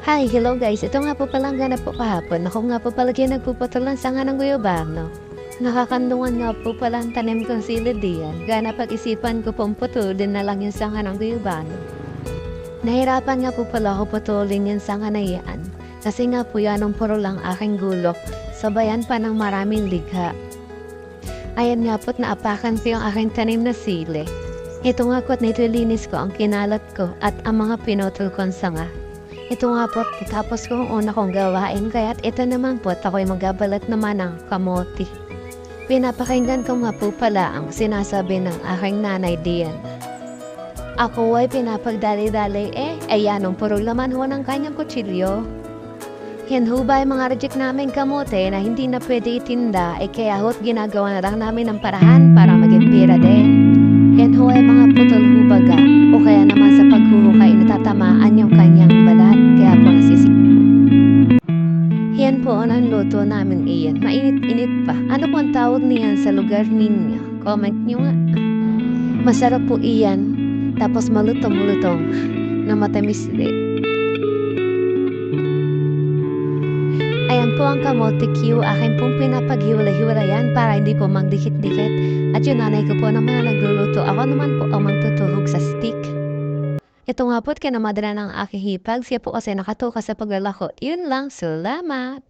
Hi, hello guys. Ito nga po pala ang ganap po kahapon. Ako nga po pala kayo nagpuputol ng sanga ng guyabano. Nakakandungan nga po pala ang tanim kong sili diyan. Gana pag-isipan ko pong putulin na lang yung sanga ng guyabano. Nahirapan nga po pala ako putulin yung sanga na iyan. Kasi nga po yan ang puro lang aking gulok. Sabayan pa ng maraming ligha. Ayan nga po't naapakan ko yung aking tanim na sili. Ito nga po't nililinis ko ang kinalat ko at ang mga pinutol kong sanga. Ito nga po't tapos ko ang una kong gawain kaya't ito naman po't ako'y magabalat naman ng kamote. Pinapakinggan ko nga po pala ang sinasabi ng aking nanay diyan. Ako ay pinapagdali-dali ayan ang puro laman ho ng kanyang kutsilyo. Yan ho ba yung mga reject namin kamote na hindi na pwede itinda kaya ho't ginagawa na lang namin ng parahan para maging pira din. Yan ho ay mga putol hubaga o kaya naman sa paghuhukay natatamaan yung kanyang balat kaya po nasisi. Yan po ang luto namin iyan. Mainit-init pa. Ano po ang tawag niyan sa lugar ninyo? Comment nyo nga. Masarap po iyan. Tapos malutong-lutong na matamis din. Ayan po ang kamote Q. Akin pong pinapaghiwalay-hiwalayan para hindi po magdikit-dikit. At yung nanay ko po naman na nagluluto. Ako naman po ang magtutuhog sa stick. Ito nga po't kinamadala ng aking hipag. Siya po kasi nakatuka sa paglalako. Yun lang. Salamat!